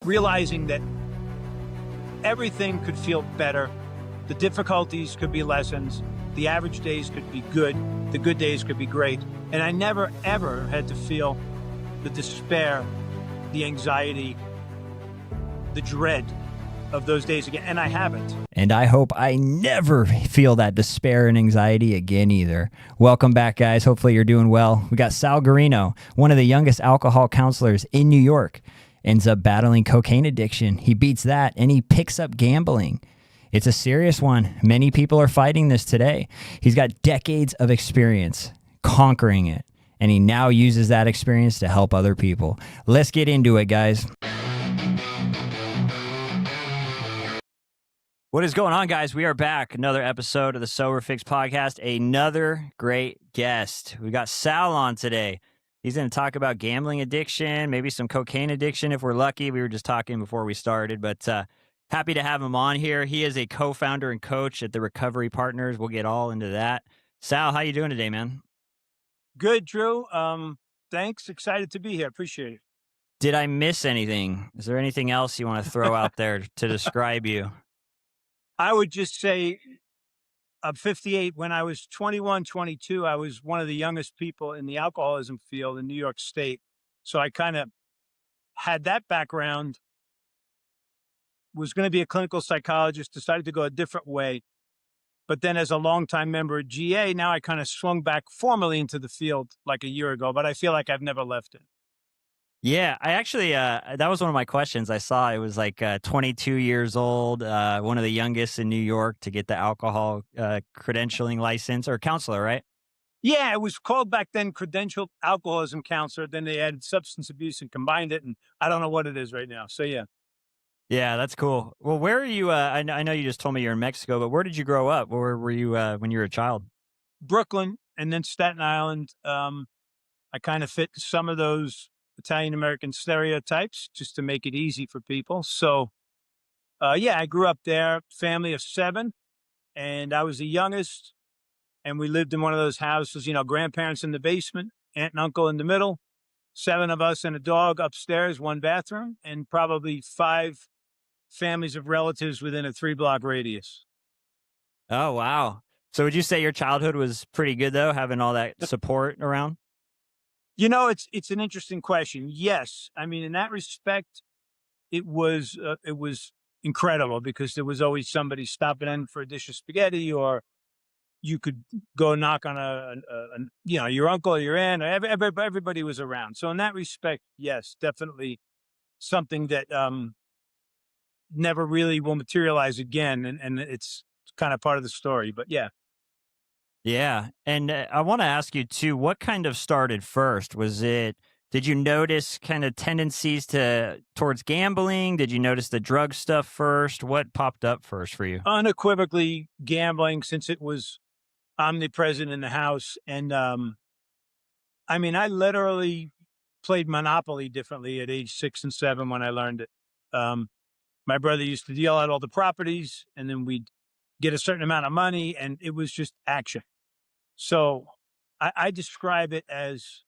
realizing that everything could feel better. The difficulties could be lessons. The average days could be good. The good days could be great. And I never, ever had to feel the despair, the anxiety, the dread of those days again. And I haven't. And I hope I never feel that despair and anxiety again either. Welcome back, guys. Hopefully you're doing well. We got Sal Guarino, one of the youngest alcohol counselors in New York, ends up battling cocaine addiction. He beats that and he picks up gambling. It's a serious one. Many people are fighting this today. He's got decades of experience conquering it, and he now uses that experience to help other people. Let's get into it, guys. What is going on, guys? We are back. Another episode of the Sober Fix podcast. Another great guest. We got Sal on today. He's going to talk about gambling addiction, maybe some cocaine addiction if we're lucky. We were just talking before we started, but happy to have him on here. He is a co-founder and coach at the Recovery Partners. We'll get all into that. Sal, how you doing today, man? Good, Drew. Thanks. Excited to be here. Appreciate it. Did I miss anything? Is there anything else you want to throw out there to describe you? I would just say I'm 58. When I was 21, 22, I was one of the youngest people in the alcoholism field in New York State. So I kind of had that background, was going to be a clinical psychologist, decided to go a different way. But then as a longtime member of GA, now I kind of swung back formally into the field like a year ago, but I feel like I've never left it. Yeah, I actually, that was one of my questions. I saw it was like 22 years old, one of the youngest in New York to get the alcohol credentialing license, or counselor, right? Yeah, it was called back then credentialed alcoholism counselor. Then they added substance abuse and combined it. And I don't know what it is right now. So, yeah. Yeah, that's cool. Well, where are you? I know you just told me you're in Mexico, but where did you grow up? Where were you when you were a child? Brooklyn and then Staten Island. I kind of fit some of those Italian-American stereotypes just to make it easy for people. So, yeah, I grew up there, family of 7, and I was the youngest. And we lived in one of those houses, you know, grandparents in the basement, aunt and uncle in the middle, 7 of us and a dog upstairs, 1 bathroom, and probably 5 families of relatives within a 3-block radius. Oh, wow. So would you say your childhood was pretty good, though, having all that support around? You know, it's an interesting question. Yes. I mean, in that respect, it was incredible because there was always somebody stopping in for a dish of spaghetti, or you could go knock on your uncle or your aunt, or everybody was around. So in that respect, yes, definitely something that never really will materialize again. And it's kind of part of the story, but yeah. Yeah. And I want to ask you too, what kind of started first? Did you notice kind of tendencies towards gambling? Did you notice the drug stuff first? What popped up first for you? Unequivocally gambling, since it was omnipresent in the house. And I mean, I literally played Monopoly differently at age 6 and 7 when I learned it. My brother used to deal out all the properties, and then we'd get a certain amount of money, and it was just action. So I describe it as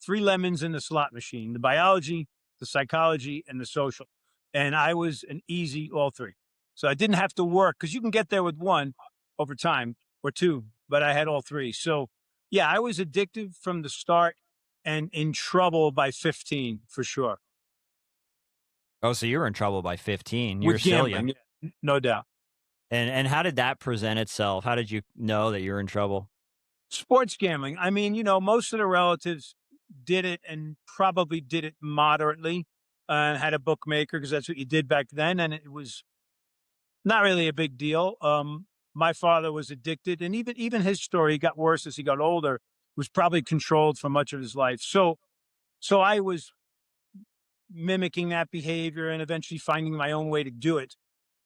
3 lemons in the slot machine: the biology, the psychology, and the social. And I was an easy all 3. So I didn't have to work, because you can get there with 1 over time, or 2, but I had all 3. So yeah, I was addicted from the start and in trouble by 15 for sure. Oh, so you were in trouble by 15. You were With still gambling, young. yeah, no doubt. And how did that present itself? How did you know that you were in trouble? Sports gambling. I mean, you know, most of the relatives did it, and probably did it moderately, and had a bookmaker, because that's what you did back then. And it was not really a big deal. My father was addicted, and even his story got worse as he got older, was probably controlled for much of his life. So I was mimicking that behavior and eventually finding my own way to do it.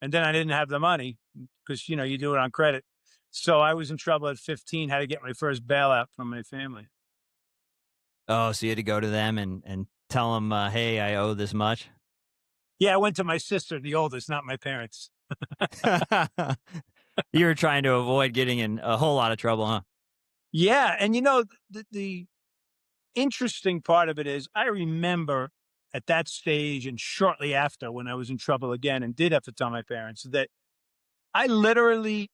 And then I didn't have the money, because, you know, you do it on credit. So I was in trouble at 15, had to get my first bailout from my family. Oh, so you had to go to them and tell them, hey, I owe this much? Yeah, I went to my sister, the oldest, not my parents. You were trying to avoid getting in a whole lot of trouble, huh? Yeah. And, you know, the interesting part of it is I remember at that stage and shortly after when I was in trouble again and did have to tell my parents that I literally,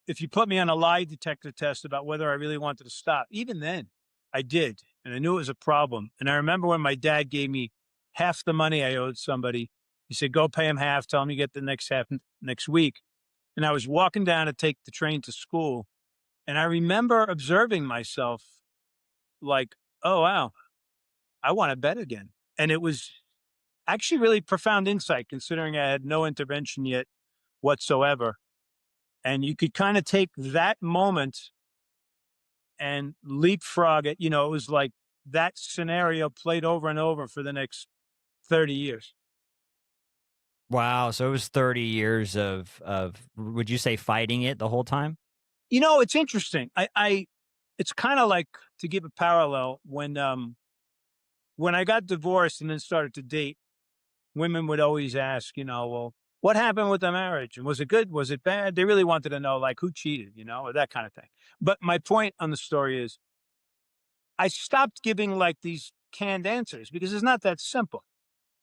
if you put me on a lie detector test about whether I really wanted to stop, even then I did. And I knew it was a problem. And I remember when my dad gave me half the money I owed somebody, he said, go pay him half, tell him you get the next half next week. And I was walking down to take the train to school. And I remember observing myself like, oh, wow, I want to bet again. And it was actually really profound insight considering I had no intervention yet whatsoever. And you could kind of take that moment and leapfrog it. You know, it was like that scenario played over and over for the next 30 years. Wow. So it was 30 years of would you say fighting it the whole time? You know, it's interesting. It's kind of like, to give a parallel, when I got divorced and then started to date, women would always ask, you know, well, what happened with the marriage? And was it good? Was it bad? They really wanted to know, like, who cheated, you know, or that kind of thing. But my point on the story is I stopped giving like these canned answers because it's not that simple.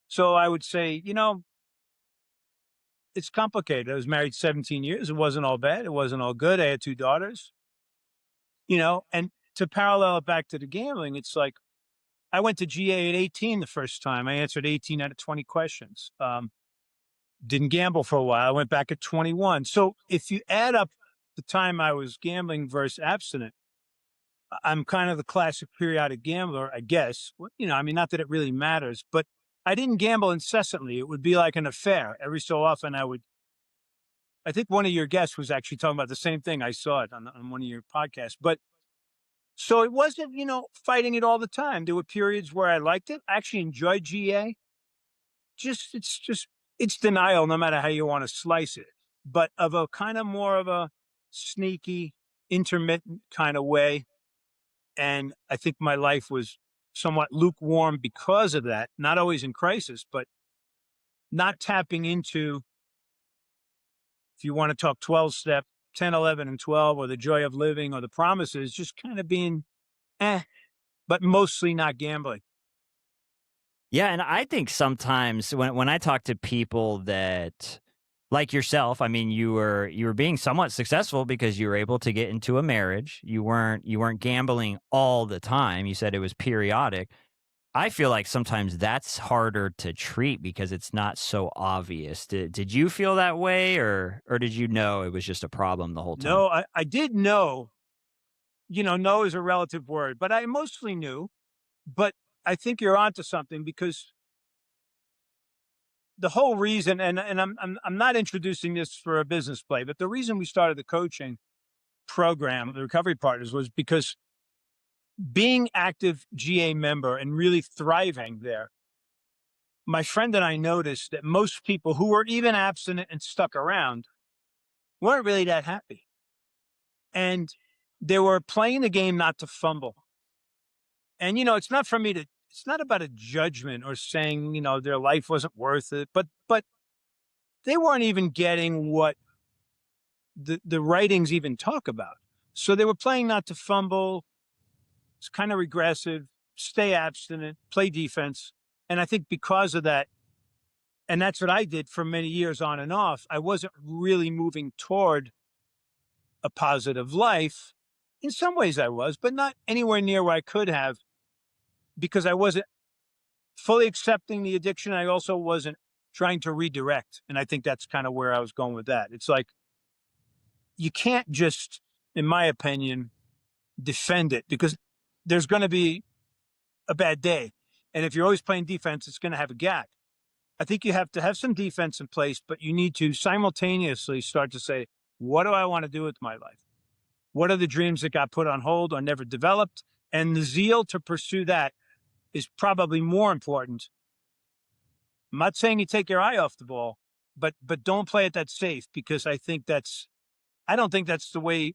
So I would say, you know, it's complicated. I was married 17 years. It wasn't all bad. It wasn't all good. I had two daughters, you know, and to parallel it back to the gambling, it's like I went to GA at 18 the first time. I answered 18 out of 20 questions. Didn't gamble for a while. I went back at 21. So if you add up the time I was gambling versus abstinent, I'm kind of the classic periodic gambler, I guess. You know, I mean, not that it really matters, but I didn't gamble incessantly. It would be like an affair. Every so often I think one of your guests was actually talking about the same thing. I saw it on one of your podcasts. But so it wasn't, you know, fighting it all the time. There were periods where I liked it. I actually enjoyed GA. It's denial, no matter how you want to slice it, but of a kind of more of a sneaky, intermittent kind of way. And I think my life was somewhat lukewarm because of that, not always in crisis, but not tapping into, if you want to talk 12 step, 10, 11, and 12, or the joy of living or the promises, just kind of being but mostly not gambling. Yeah, and I think sometimes when I talk to people that like yourself, I mean, you were being somewhat successful because you were able to get into a marriage. You weren't gambling all the time. You said it was periodic. I feel like sometimes that's harder to treat because it's not so obvious. Did you feel that way, or did you know it was just a problem the whole time? No, I did know, you know, know is a relative word, but I mostly knew. But I think you're onto something because the whole reason, and I'm not introducing this for a business play, but the reason we started the coaching program, the Recovery Partners, was because being active GA member and really thriving there, my friend and I noticed that most people who were even abstinent and stuck around weren't really that happy. And they were playing the game not to fumble. And, you know, it's not for me to, it's not about a judgment or saying, you know, their life wasn't worth it, but they weren't even getting what the writings even talk about. So they were playing not to fumble. It's kind of regressive, stay abstinent, play defense. And I think because of that, and that's what I did for many years on and off, I wasn't really moving toward a positive life. In some ways I was, but not anywhere near where I could have because I wasn't fully accepting the addiction. I also wasn't trying to redirect. And I think that's kind of where I was going with that. It's like, you can't just, in my opinion, defend it because there's going to be a bad day. And if you're always playing defense, it's going to have a gap. I think you have to have some defense in place, but you need to simultaneously start to say, what do I want to do with my life? What are the dreams that got put on hold or never developed? And the zeal to pursue that is probably more important. I'm not saying you take your eye off the ball, but don't play it that safe because I don't think that's the way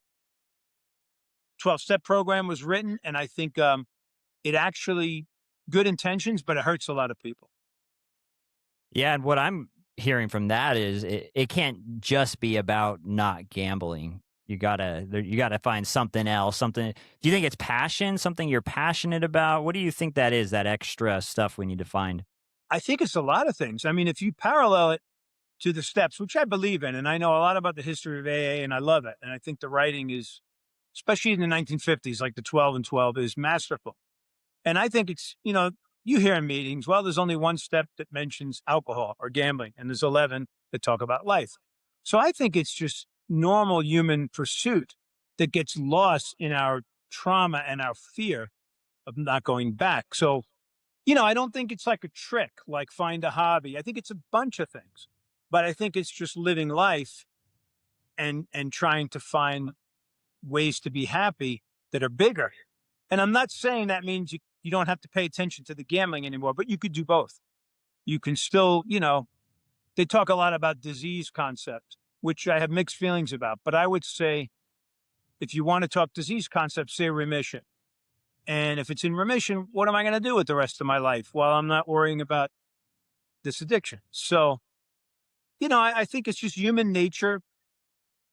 12-step program was written. And I think it actually, good intentions, but it hurts a lot of people. Yeah, and what I'm hearing from that is it can't just be about not gambling. You gotta find something else. Something. Do you think it's passion? Something you're passionate about? What do you think that is? That extra stuff we need to find. I think it's a lot of things. I mean, if you parallel it to the steps, which I believe in, and I know a lot about the history of AA, and I love it. And I think the writing is, especially in the 1950s, like the 12 and 12, is masterful. And I think it's, you hear in meetings, well, there's only one step that mentions alcohol or gambling, and there's 11 that talk about life. So I think it's just normal human pursuit that gets lost in our trauma and our fear of not going back. So, I don't think it's like a trick, like find a hobby. I think it's a bunch of things, but I think it's just living life and trying to find ways to be happy that are bigger. And I'm not saying that means you don't have to pay attention to the gambling anymore, but you could do both. You can still, they talk a lot about disease concept, which I have mixed feelings about. But I would say if you want to talk disease concept, say remission. And if it's in remission, what am I going to do with the rest of my life while I'm not worrying about this addiction? So, I think it's just human nature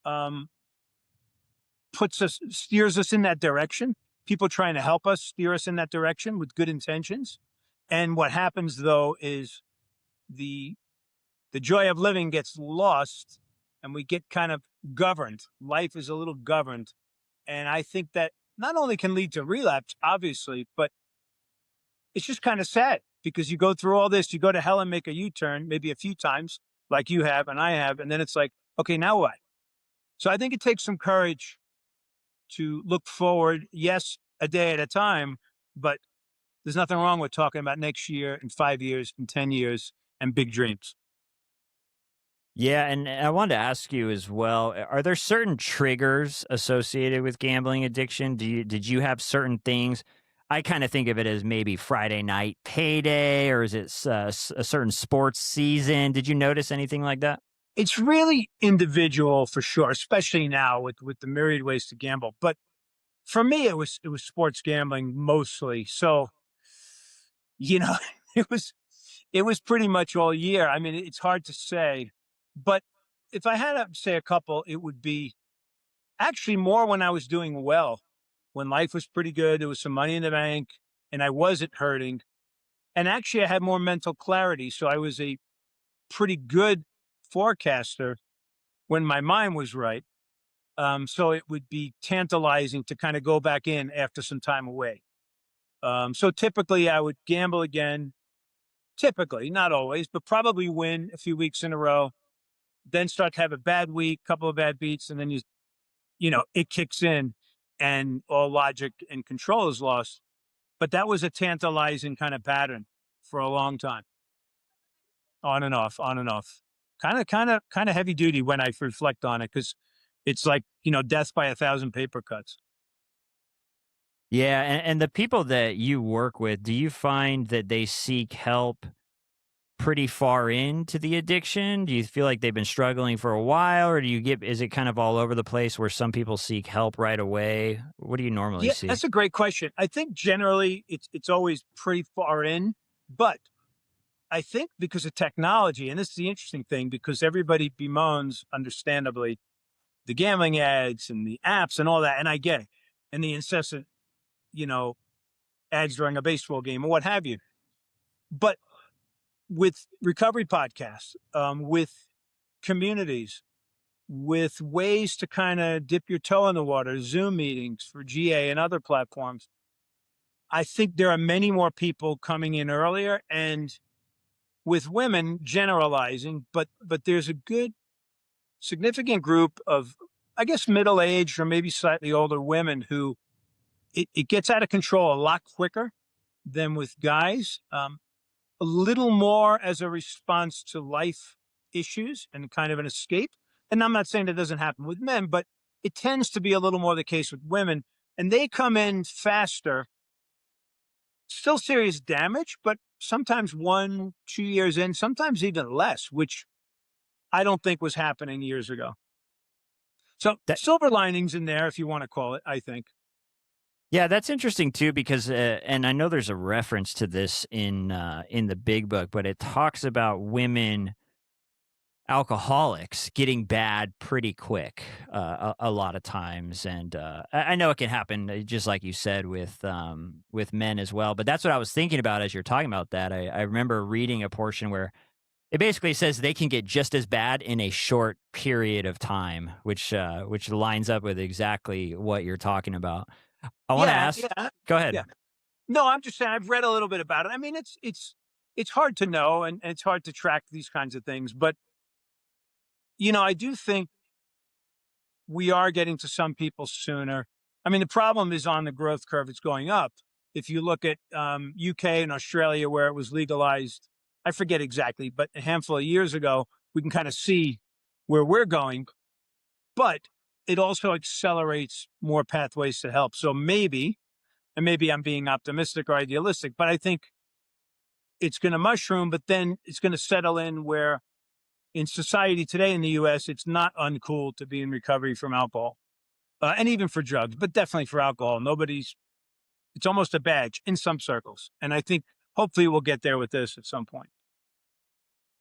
um, steers us in that direction. People trying to help us steer us in that direction with good intentions. And what happens though is the joy of living gets lost and we get kind of governed. Life is a little governed. And I think that not only can lead to relapse, obviously, but it's just kind of sad because you go through all this, you go to hell and make a U-turn, maybe a few times like you have and I have. And then it's like, okay, now what? So I think it takes some courage to look forward. Yes, a day at a time, but there's nothing wrong with talking about next year and 5 years and 10 years and big dreams. Yeah, and I wanted to ask you as well, are there certain triggers associated with gambling addiction? Did you have certain things? I kind of think of it as maybe Friday night payday, or is it a certain sports season? Did you notice anything like that? It's really individual for sure, especially now with the myriad ways to gamble. But for me, it was sports gambling mostly. So, you know, it was it was pretty much all year. I mean, it's hard to say, but if I had to say a couple, it would be actually more when I was doing well, when life was pretty good, there was some money in the bank, and I wasn't hurting. And actually, I had more mental clarity. So I was a pretty good forecaster when my mind was right. So it would be tantalizing to kind of go back in after some time away. So typically, I would gamble again. Typically, not always, but probably win a few weeks in a row. Then start to have a bad week, couple of bad beats, and then it kicks in, and all logic and control is lost. But that was a tantalizing kind of pattern for a long time, on and off, on and off. Kind of heavy duty when I reflect on it, because it's like death by a thousand paper cuts. Yeah, and the people that you work with, do you find that they seek help pretty far into the addiction? Do you feel like they've been struggling for a while, or is it kind of all over the place where some people seek help right away? What do you normally Yeah, see? that's a great question. I think generally it's always pretty far in, but I think because of technology, and this is the interesting thing, because everybody bemoans, understandably, the gambling ads and the apps and all that, and I get it, and the incessant, you know, ads during a baseball game or what have you. But with recovery podcasts, with communities, with ways to kind of dip your toe in the water, Zoom meetings for GA and other platforms, I think there are many more people coming in earlier, and with women generalizing, but there's a good significant group of, I guess, middle-aged or maybe slightly older women who it gets out of control a lot quicker than with guys. A little more as a response to life issues and kind of an escape. And I'm not saying that doesn't happen with men, but it tends to be a little more the case with women. And they come in faster, still serious damage, but sometimes 1, 2 years in, sometimes even less, which I don't think was happening years ago. So That silver linings in there, if you want to call it, I think. Yeah, that's interesting too because and I know there's a reference to this in the big book, but it talks about women alcoholics getting bad pretty quick a lot of times, and I know it can happen just like you said with men as well. But that's what I was thinking about as you're talking about that. I remember reading a portion where it basically says they can get just as bad in a short period of time, which lines up with exactly what you're talking about. I want to Yeah, ask. yeah, Go yeah. ahead. No, I'm just saying I've read a little bit about it. I mean, it's hard to know, and it's hard to track these kinds of things. But I do think we are getting to some people sooner. I mean, the problem is on the growth curve; it's going up. If you look at UK and Australia, where it was legalized, I forget exactly, but a handful of years ago, we can kind of see where we're going. But it also accelerates more pathways to help. So maybe, and maybe I'm being optimistic or idealistic, but I think it's going to mushroom, but then it's going to settle in where in society today in the US, it's not uncool to be in recovery from alcohol and even for drugs, but definitely for alcohol. It's almost a badge in some circles. And I think hopefully we'll get there with this at some point.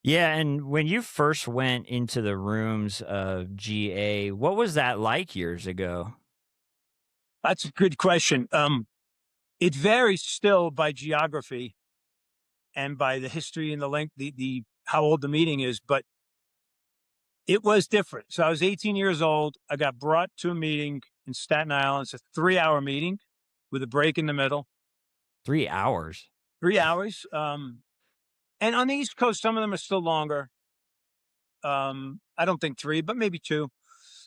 Yeah, and when you first went into the rooms of GA, what was that like years ago? That's a good question. It varies still by geography and by the history and the length, the how old the meeting is, but it was different. So I was 18 years old. I got brought to a meeting in Staten Island. It's a 3-hour meeting with a break in the middle. 3 hours. 3 hours. And on the East Coast, some of them are still longer. I don't think three, but maybe two.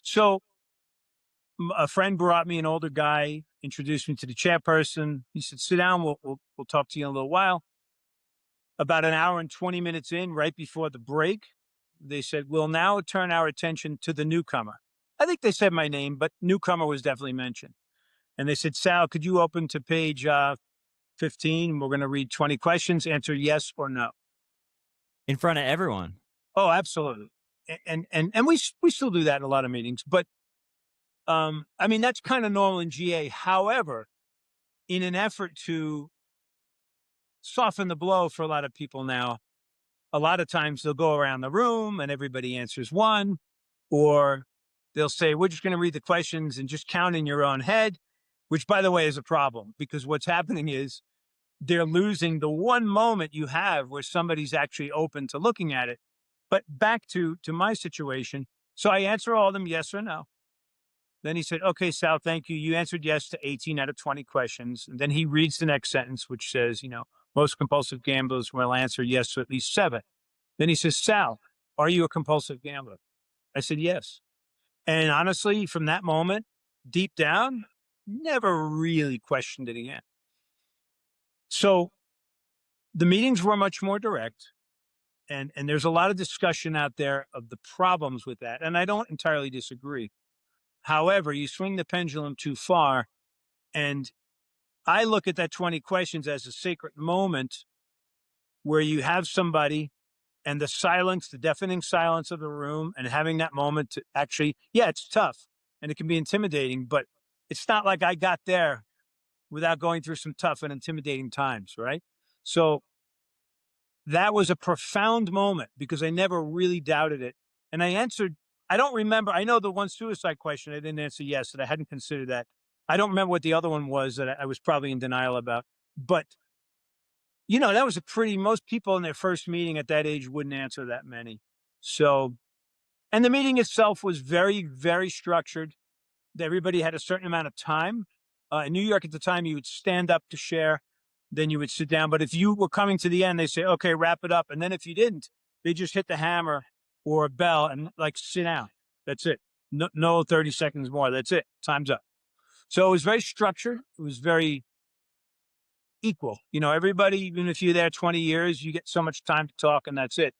So a friend brought me an older guy, introduced me to the chairperson. He said, "Sit down. We'll talk to you in a little while." About an hour and 20 minutes in, right before the break, they said, "We'll now turn our attention to the newcomer." I think they said my name, but newcomer was definitely mentioned. And they said, "Sal, could you open to page 15? We're going to read 20 questions. Answer yes or no." In front of everyone. Oh, absolutely. And we still do that in a lot of meetings, but I mean that's kind of normal in GA. However, in an effort to soften the blow for a lot of people now, a lot of times they'll go around the room and everybody answers one, or they'll say, "We're just going to read the questions and just count in your own head," which, by the way, is a problem because what's happening is they're losing the one moment you have where somebody's actually open to looking at it. But back to my situation. So I answer all of them yes or no. Then he said, "Okay, Sal, thank you. You answered yes to 18 out of 20 questions." And then he reads the next sentence, which says, "Most compulsive gamblers will answer yes to at least 7." Then he says, "Sal, are you a compulsive gambler?" I said, "Yes." And honestly, from that moment, deep down, never really questioned it again. So the meetings were much more direct. And there's a lot of discussion out there of the problems with that. And I don't entirely disagree. However, you swing the pendulum too far. And I look at that 20 questions as a sacred moment where you have somebody and the silence, the deafening silence of the room, and having that moment to actually, yeah, it's tough and it can be intimidating, but it's not like I got there without going through some tough and intimidating times, right? So that was a profound moment because I never really doubted it. And I answered, I don't remember. I know the one suicide question, I didn't answer yes, that I hadn't considered that. I don't remember what the other one was that I was probably in denial about. But, that was most people in their first meeting at that age wouldn't answer that many. So, and the meeting itself was very, very structured. Everybody had a certain amount of time. In New York at the time, you would stand up to share, then you would sit down. But if you were coming to the end, they say, "Okay, wrap it up." And then if you didn't, they just hit the hammer or a bell and like sit down. That's it. No, no 30 seconds more. That's it. Time's up. So it was very structured. It was very equal. Everybody, even if you're there 20 years, you get so much time to talk and that's it.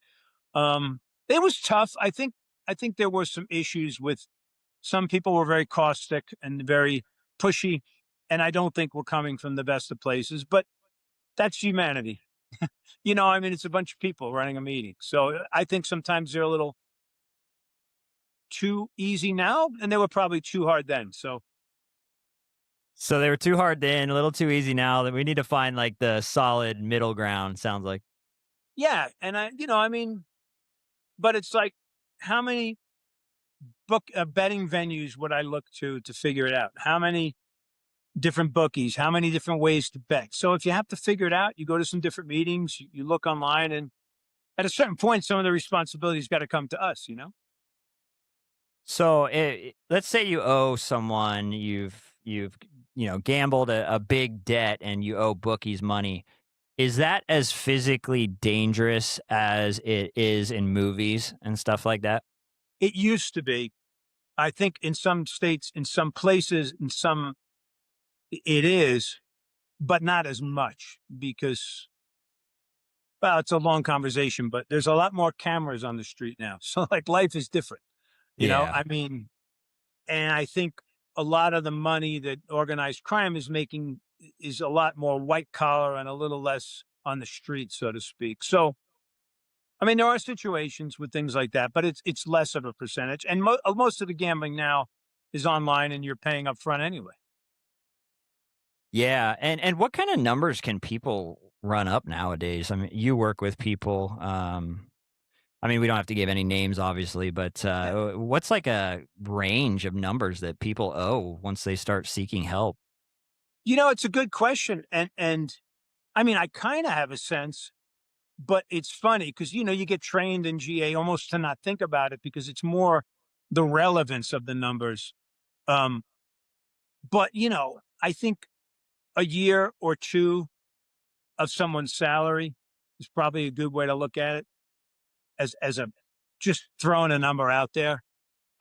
It was tough. I think there were some issues with some people were very caustic and very pushy, and I don't think we're coming from the best of places, but that's humanity. I mean, it's a bunch of people running a meeting. So I think sometimes they're a little too easy now, and they were probably too hard then. So So they were too hard then, a little too easy now. That we need to find like the solid middle ground. Sounds like. yeah, and I mean, but it's like how many book betting venues would I look to figure it out? How many different bookies? How many different ways to bet? So if you have to figure it out, you go to some different meetings, you look online, and at a certain point, some of the responsibilities got to come to us, you know? So, let's say you owe someone, you've gambled a big debt, and you owe bookies money. Is that as physically dangerous as it is in movies and stuff like that? It used to be. I think in some states, in some places, in some it is, but not as much because, well, it's a long conversation, but there's a lot more cameras on the street now. So like life is different, you know? Yeah. I mean, and I think a lot of the money that organized crime is making is a lot more white collar and a little less on the street, so to speak. So, I mean, there are situations with things like that, but it's less of a percentage. And most of the gambling now is online, and you're paying up front anyway. Yeah, and what kinda numbers can people run up nowadays? I mean, you work with people, I mean, we don't have to give any names, obviously, but, Yeah. what's like a range of numbers that people owe once they start seeking help? You know, it's a good question, and I mean, I kind of have a sense, but it's funny because you get trained in GA almost to not think about it because it's more the relevance of the numbers. Um, but I think a year or two of someone's salary is probably a good way to look at it as a just throwing a number out there.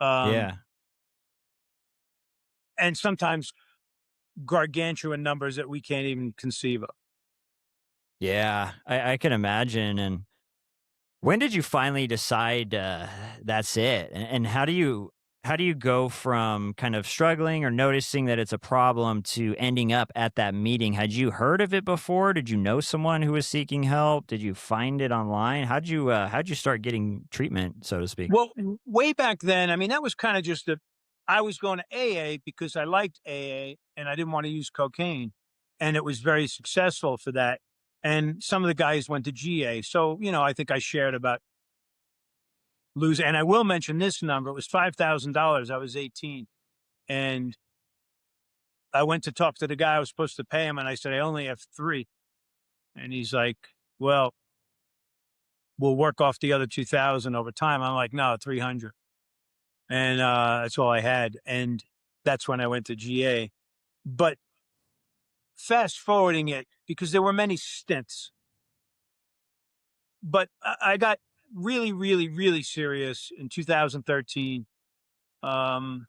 Um, Yeah. and sometimes gargantuan numbers that we can't even conceive of. Yeah, I can imagine, and when did you finally decide, that's it? And how do you go from kind of struggling or noticing that it's a problem to ending up at that meeting? Had you heard of it before? Did you know someone who was seeking help? Did you find it online? How'd you start getting treatment, so to speak? Well, way back then, I mean, that was kind of just I was going to AA because I liked AA and I didn't want to use cocaine. And it was very successful for that. And some of the guys went to GA. So, I think I shared about losing. And I will mention this number. It was $5,000. I was 18. And I went to talk to the guy I was supposed to pay him. And I said, I only have three. And he's like, well, we'll work off the other 2,000 over time. I'm like, no, 300. And that's all I had. And that's when I went to GA. But fast forwarding it, because there were many stints, but I got really, really, really serious in 2013. Um,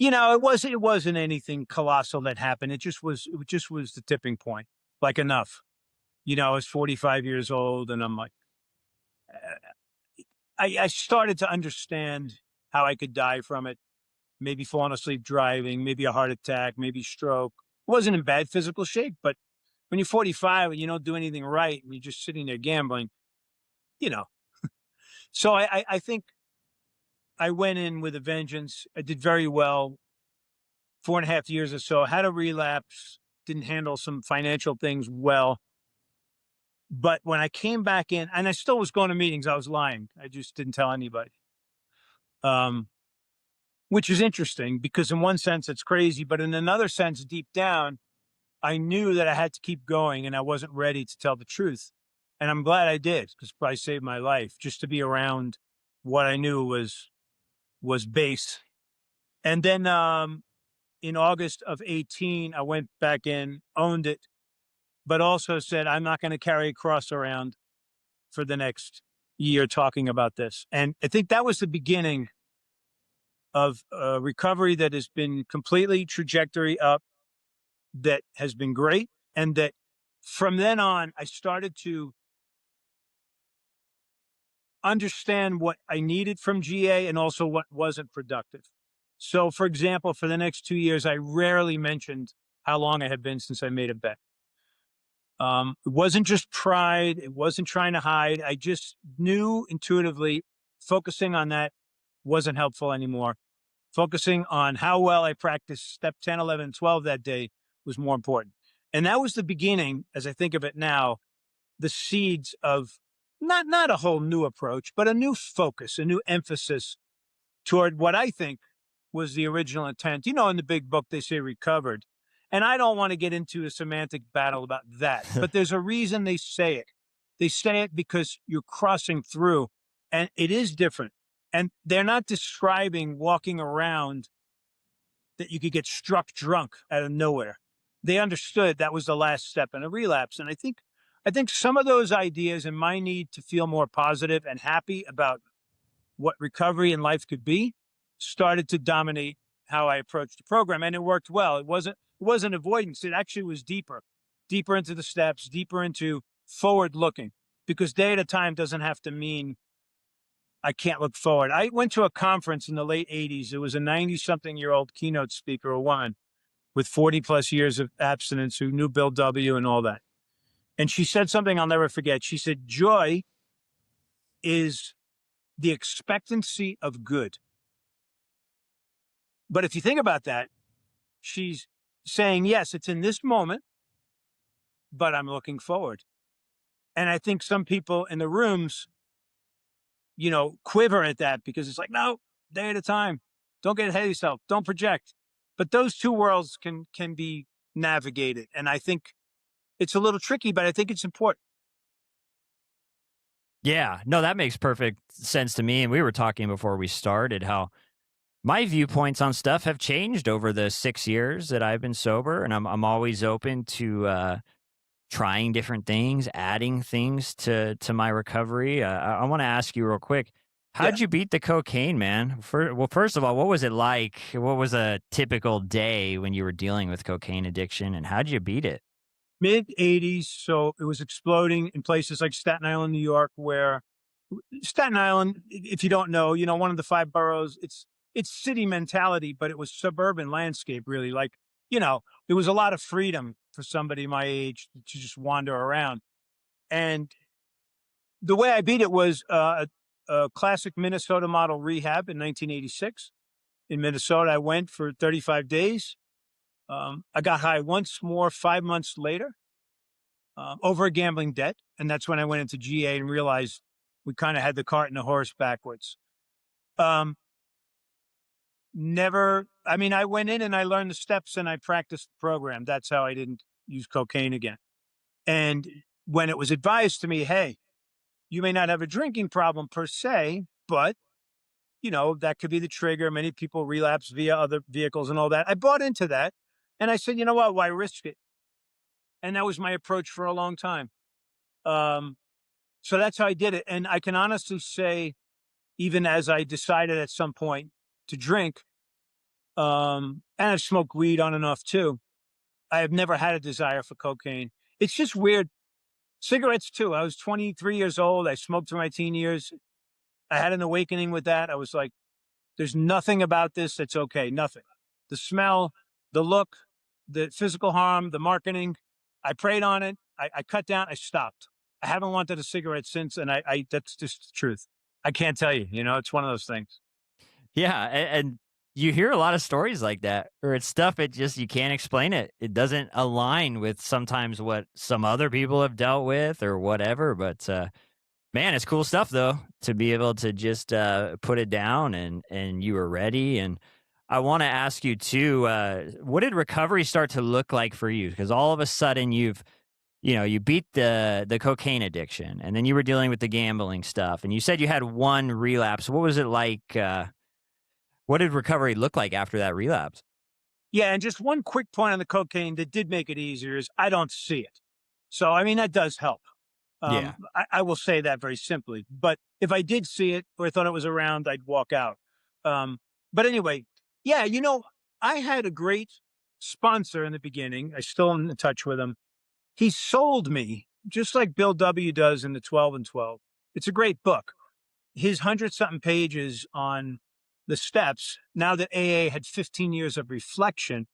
it wasn't anything colossal that happened. It just was the tipping point. Like enough. I was 45 years old, and I'm like, uh, I started to understand how I could die from it. Maybe falling asleep driving, maybe a heart attack, maybe stroke. Wasn't in bad physical shape, but when you're 45 and you don't do anything right and you're just sitting there gambling, you know. So I think I went in with a vengeance. I did very well, 4.5 years or so. Had a relapse, didn't handle some financial things well. But when I came back in, and I still was going to meetings, I was lying. I just didn't tell anybody. Um, which is interesting because in one sense it's crazy, but in another sense, deep down, I knew that I had to keep going and I wasn't ready to tell the truth. And I'm glad I did because it probably saved my life just to be around what I knew was base. And then in August of 18, I went back in, owned it, but also said, I'm not going to carry a cross around for the next year talking about this. And I think that was the beginning of a recovery that has been completely trajectory up, that has been great. And that from then on, I started to understand what I needed from GA and also what wasn't productive. So, for example, for the next 2 years, I rarely mentioned how long it had been since I made a bet. It wasn't just pride. It wasn't trying to hide. I just knew intuitively focusing on that wasn't helpful anymore. Focusing on how well I practiced step 10, 11, and 12 that day was more important. And that was the beginning, as I think of it now, the seeds of not a whole new approach, but a new focus, a new emphasis toward what I think was the original intent. You know, in the big book, they say recovered. And I don't want to get into a semantic battle about that, but there's a reason they say it. They say it because you're crossing through, and it is different. And they're not describing walking around that you could get struck drunk out of nowhere. They understood that was the last step in a relapse. And I think some of those ideas and my need to feel more positive and happy about what recovery in life could be started to dominate how I approached the program. And it worked well. It wasn't avoidance. It actually was deeper into the steps, deeper into forward looking, because day at a time doesn't have to mean I can't look forward. I went to a conference in the late 80s. It was a 90-something-year-old keynote speaker, a woman with 40 plus years of abstinence who knew Bill W. and all that. And she said something I'll never forget. She said, joy is the expectancy of good. But if you think about that, she's saying, yes, it's in this moment, but I'm looking forward. And I think some people in the rooms, quiver at that because it's like, no, day at a time. Don't get ahead of yourself. Don't project. But those two worlds can be navigated. And I think it's a little tricky, but I think it's important. Yeah, no, that makes perfect sense to me. And we were talking before we started how my viewpoints on stuff have changed over the 6 years that I've been sober, and I'm always open to trying different things, adding things to my recovery. I want to ask you real quick, Yeah. how'd you beat the cocaine, man? Well, first of all, what was it like? What was a typical day when you were dealing with cocaine addiction, and how'd you beat it? Mid 80s. So it was exploding in places like Staten Island, New York, where Staten Island, if you don't know, one of the five boroughs, it's city mentality, but it was suburban landscape, really. Like, there was a lot of freedom for somebody my age to just wander around. And the way I beat it was a classic Minnesota model rehab in 1986. In Minnesota, I went for 35 days. I got high once more 5 months later over a gambling debt. And that's when I went into GA and realized we kind of had the cart and the horse backwards. Um, I mean, I went in and I learned the steps and I practiced the program. That's how I didn't use cocaine again. And when it was advised to me, hey, you may not have a drinking problem per se, but that could be the trigger. Many people relapse via other vehicles and all that. I bought into that. And I said, you know what? Why risk it? And that was my approach for a long time. Um, so that's how I did it. And I can honestly say, even as I decided at some point to drink, and I've smoked weed on and off too, I have never had a desire for cocaine. It's just weird. Cigarettes too. I was 23 years old. I smoked through my teen years. I had an awakening with that. I was like, there's nothing about this that's okay. Nothing. The smell, the look, the physical harm, the marketing. I prayed on it. I cut down. I stopped. I haven't wanted a cigarette since, and I that's just the truth. I can't tell you. It's one of those things. Yeah, and you hear a lot of stories like that, or it's stuff it just you can't explain it. It doesn't align with sometimes what some other people have dealt with or whatever. But man, it's cool stuff though to be able to just put it down and you were ready. And I want to ask you too, what did recovery start to look like for you? Because all of a sudden you beat the cocaine addiction, and then you were dealing with the gambling stuff, and you said you had one relapse. What was it like? What did recovery look like after that relapse? Yeah, and just one quick point on the cocaine that did make it easier is I don't see it. So I mean that does help. Yeah. I will say that very simply. But if I did see it or I thought it was around, I'd walk out. But anyway, yeah, I had a great sponsor in the beginning. I still am in touch with him. He sold me, just like Bill W. does in the 12 and 12. It's a great book. His 100-something pages on the steps, now that AA had 15 years of reflection,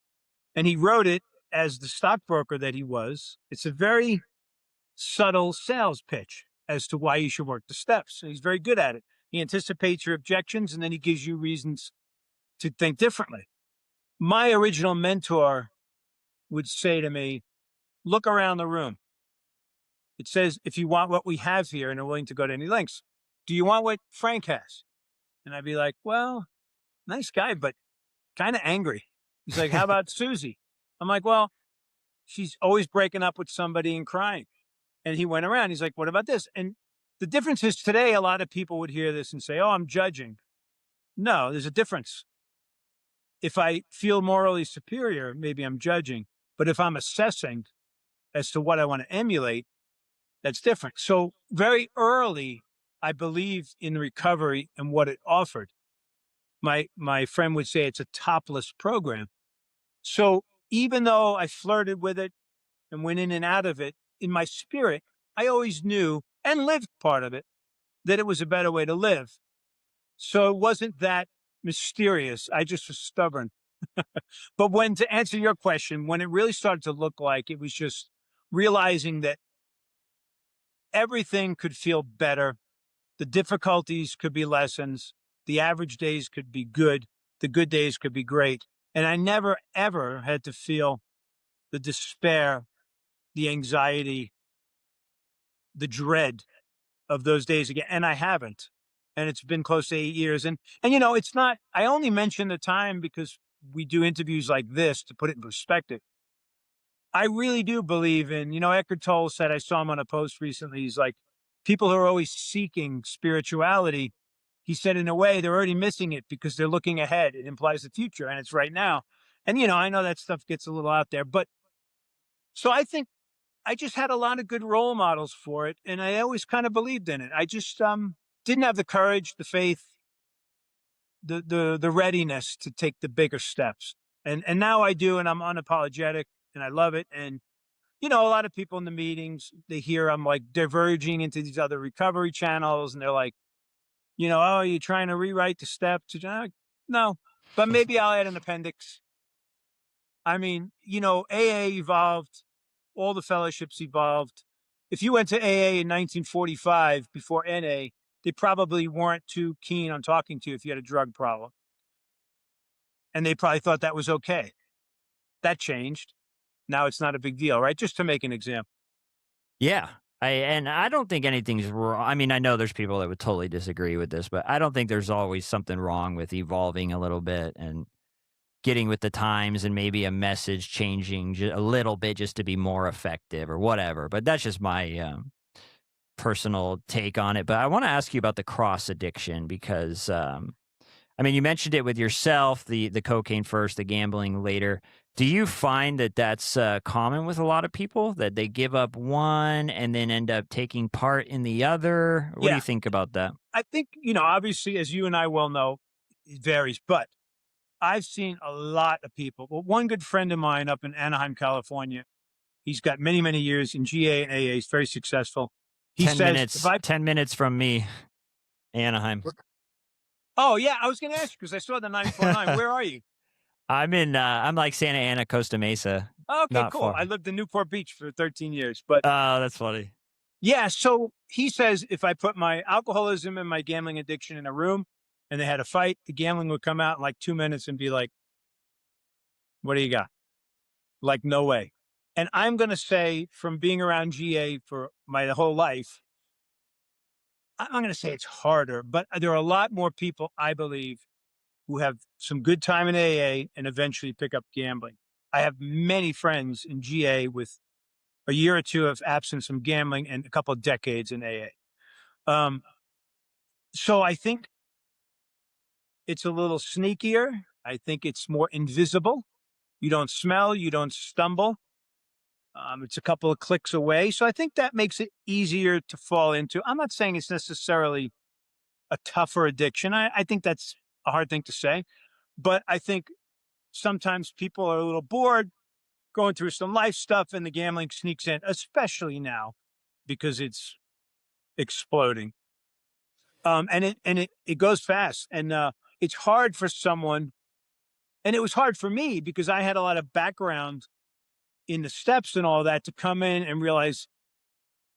and he wrote it as the stockbroker that he was. It's a very subtle sales pitch as to why you should work the steps. And he's very good at it. He anticipates your objections and then he gives you reasons to think differently. My original mentor would say to me, look around the room. It says, if you want what we have here and are willing to go to any lengths, do you want what Frank has? And I'd be like, well, nice guy, but kind of angry. He's like, how about Susie? I'm like, well, she's always breaking up with somebody and crying. And he went around. He's like, what about this? And the difference is today, a lot of people would hear this and say, oh, I'm judging. No, there's a difference. If I feel morally superior, maybe I'm judging. But if I'm assessing as to what I want to emulate, that's different. So very early, I believed in recovery and what it offered. My friend would say it's a topless program. So even though I flirted with it and went in and out of it, in my spirit, I always knew and lived part of it that it was a better way to live. So it wasn't that mysterious. I just was stubborn. But when, to answer your question, when it really started to look like it was just realizing that everything could feel better, the difficulties could be lessons, the average days could be good, the good days could be great. And I never, ever had to feel the despair, the anxiety, the dread of those days again. And I haven't. And it's been close to 8 years. And you know, it's not, I only mention the time because we do interviews like this to put it in perspective. I really do believe in, you know, Eckhart Tolle said, I saw him on a post recently. He's like, people who are always seeking spirituality, he said, in a way, they're already missing it because they're looking ahead. It implies the future and it's right now. And, you know, I know that stuff gets a little out there, but so I think I just had a lot of good role models for it. And I always kind of believed in it. I just, didn't have the courage, the faith, the readiness to take the bigger steps. And now I do, and I'm unapologetic and I love it. And, you know, a lot of people in the meetings, they hear I'm like diverging into these other recovery channels and they're like, you know, oh, you're trying to rewrite the steps. No, but maybe I'll add an appendix. I mean, you know, AA evolved, all the fellowships evolved. If you went to AA in 1945 before NA, they probably weren't too keen on talking to you if you had a drug problem. And they probably thought that was okay. That changed. Now it's not a big deal, right? Just to make an example. Yeah. I don't think anything's wrong. I mean, I know there's people that would totally disagree with this, but I don't think there's always something wrong with evolving a little bit and getting with the times and maybe a message changing a little bit just to be more effective or whatever. But that's just my personal take on it. But I want to ask you about the cross addiction because I mean, you mentioned it with yourself, the cocaine first, the gambling later. Do you find that that's common with a lot of people, that they give up one and then end up taking part in the other? What do Yeah. you think about that? I think, you know, obviously, as you and I well know, it varies, but I've seen a lot of people. Well, one good friend of mine up in Anaheim, California, he's got many, many years in GA and AA. He's very successful. He 10 says, if minutes, I, 10 minutes from me, Anaheim. oh, yeah, I was going to ask you because I saw the 949. Where are you? I'm like Santa Ana, Costa Mesa, Okay, not cool. far. I lived in Newport Beach for 13 years. But Oh, that's funny. yeah, so he says if I put my alcoholism and my gambling addiction in a room and they had a fight, the gambling would come out in like 2 minutes and be like, what do you got? Like, no way. And I'm going to say, from being around GA for my whole life, I'm going to say it's harder, but there are a lot more people, I believe, who have some good time in AA and eventually pick up gambling. I have many friends in GA with a year or two of absence from gambling and a couple of decades in AA. So I think it's a little sneakier. I think it's more invisible. You don't smell, you don't stumble. It's a couple of clicks away. So I think that makes it easier to fall into. I'm not saying it's necessarily a tougher addiction. I think that's a hard thing to say. But I think sometimes people are a little bored going through some life stuff and the gambling sneaks in, especially now because it's exploding. And it goes fast. And it's hard for someone. And it was hard for me because I had a lot of background in the steps and all that to come in and realize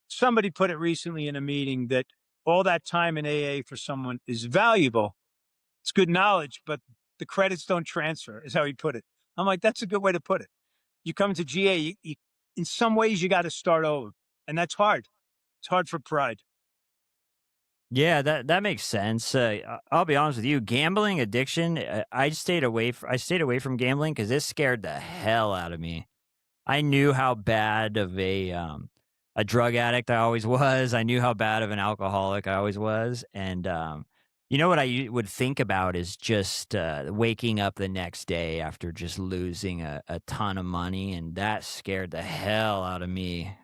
somebody put it recently in a meeting that all that time in AA for someone is valuable. It's good knowledge, but the credits don't transfer, is how he put it. I'm like, that's a good way to put it. You come to GA, in some ways, you got to start over. and that's hard. It's hard for pride. Yeah, that makes sense. I'll be honest with you, gambling addiction. I stayed away from gambling because it scared the hell out of me. I knew how bad of a drug addict I always was. I knew how bad of an alcoholic I always was, and you know what would think about is just waking up the next day after just losing a ton of money, and that scared the hell out of me.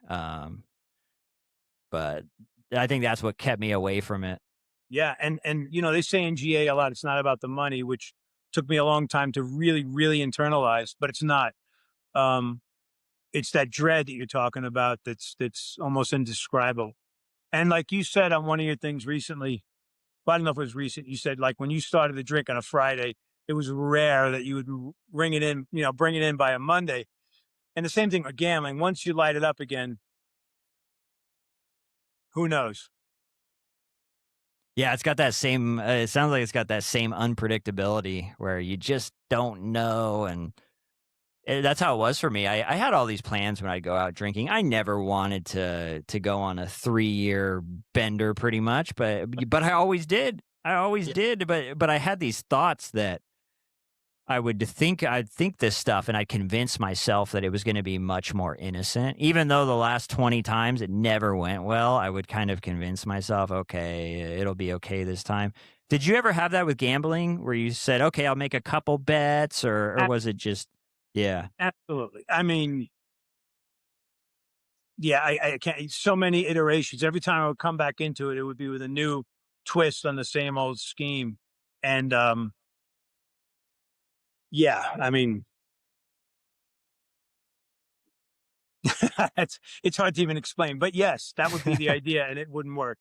But I think that's what kept me away from it. Yeah, and they say in GA a lot, it's not about the money, which took me a long time to really, really internalize, but it's not. Um, it's that dread that you're talking about that's almost indescribable. And like you said on one of your things recently, well, I don't know if it was recent, you said like when you started to drink on a Friday, it was rare that you would bring it in, bring it in by a Monday. And the same thing with gambling. Once you light it up again, who knows? Yeah, it's got that same. It sounds like it's got that same unpredictability where you just don't know, and that's how it was for me. I had all these plans when I'd go out drinking. I never wanted to go on a 3-year bender, pretty much, but I always did. I always Yeah. did. But I had these thoughts that I'd think this stuff and I'd convince myself that it was gonna be much more innocent. Even though the last 20 times it never went well, I would kind of convince myself, "Okay, it'll be okay this time." Did you ever have that with gambling where you said, "Okay, I'll make a couple bets," or A- was it just yeah. Absolutely. I mean, yeah, I can't, so many iterations. Every time I would come back into it, it would be with a new twist on the same old scheme. And yeah, I mean, it's hard to even explain. But yes, that would be the idea, and it wouldn't work.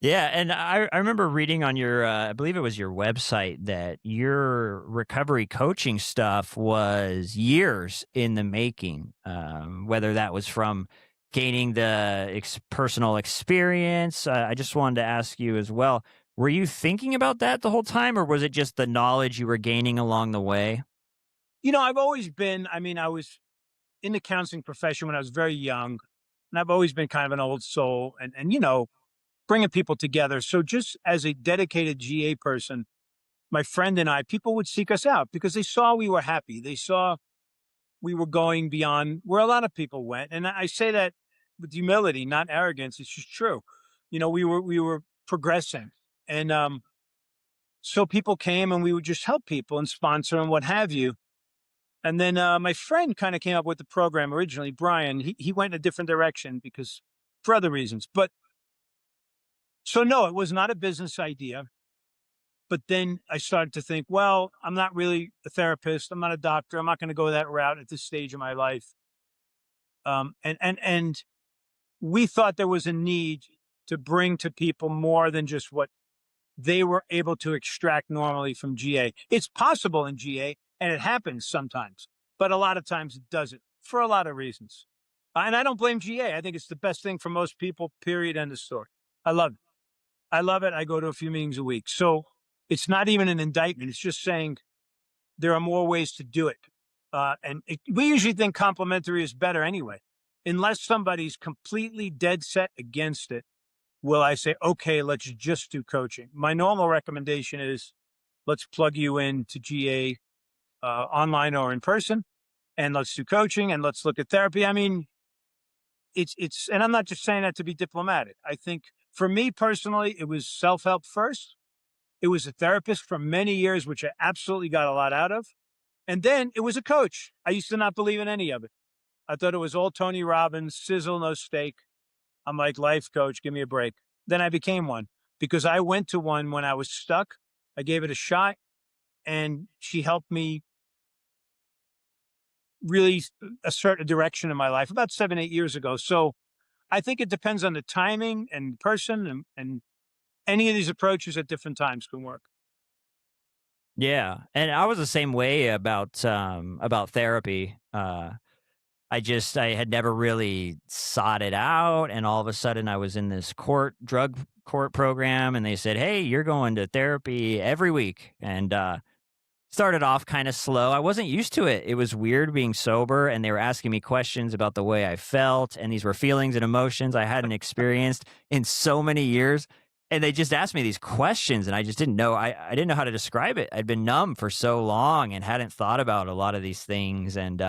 Yeah, and I remember reading on your, I believe it was your website that your recovery coaching stuff was years in the making, whether that was from gaining the personal experience. I just wanted to ask you as well, were you thinking about that the whole time, or was it just the knowledge you were gaining along the way? I've always been, I mean, I was in the counseling profession when I was very young, and I've always been kind of an old soul and bringing people together. So just as a dedicated GA person, my friend and I, people would seek us out because they saw we were happy. They saw we were going beyond where a lot of people went. And I say that with humility, not arrogance. It's just true. We were progressing. And so people came and we would just help people and sponsor and what have you. And then my friend kind of came up with the program originally, Brian. He went in a different direction because for other reasons. But so no, it was not a business idea. But then I started to think, well, I'm not really a therapist. I'm not a doctor. I'm not going to go that route at this stage of my life. And we thought there was a need to bring to people more than just what they were able to extract normally from GA. It's possible in GA, and it happens sometimes, but a lot of times it doesn't for a lot of reasons. And I don't blame GA. I think it's the best thing for most people. Period. End of story. I love it. I love it. I go to a few meetings a week, so it's not even an indictment. It's just saying there are more ways to do it. We usually think complementary is better anyway. Unless somebody's completely dead set against it, will I say, okay, let's just do coaching. My normal recommendation is let's plug you into GA online or in person, and let's do coaching and let's look at therapy. I mean, and I'm not just saying that to be diplomatic. I think for me personally, it was self help first. It was a therapist for many years, which I absolutely got a lot out of. And then it was a coach. I used to not believe in any of it. I thought it was all Tony Robbins, sizzle, no steak. I'm like, life coach, give me a break. Then I became one because I went to one when I was stuck. I gave it a shot and she helped me really assert a direction in my life about 7, 8 years ago. So I think it depends on the timing and person and any of these approaches at different times can work. Yeah, and I was the same way about therapy. I had never really sought it out, and all of a sudden I was in this drug court program, and they said, "Hey, you're going to therapy every week," and Started off kind of slow. I wasn't used to it. It was weird being sober, and they were asking me questions about the way I felt, and these were feelings and emotions I hadn't experienced in so many years. And they just asked me these questions, and I just didn't know. I didn't know how to describe it. I'd been numb for so long and hadn't thought about a lot of these things. And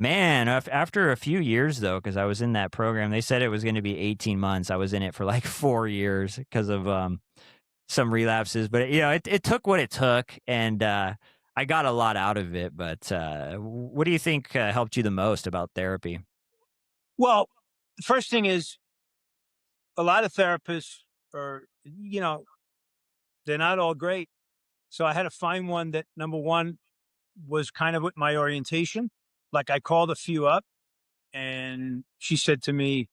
man, after a few years though, because I was in that program, they said it was going to be 18 months. I was in it for like 4 years because of some relapses, but it took what it took, and I got a lot out of it. But what do you think helped you the most about therapy? Well, the first thing is a lot of therapists are, they're not all great. So I had to find one that, number one, was kind of with my orientation. Like I called a few up and she said to me,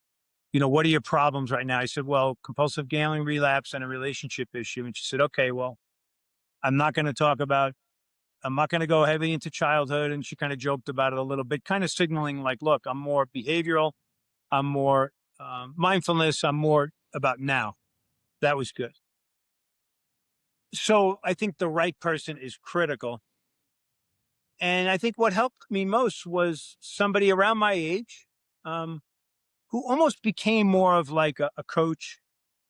what are your problems right now? I said, well, compulsive gambling relapse and a relationship issue. And she said, okay, well, I'm not going to talk about, I'm not going to go heavy into childhood. And she kind of joked about it a little bit, kind of signaling like, look, I'm more behavioral. I'm more mindfulness. I'm more about now. That was good. So I think the right person is critical. And I think what helped me most was somebody around my age who almost became more of like a coach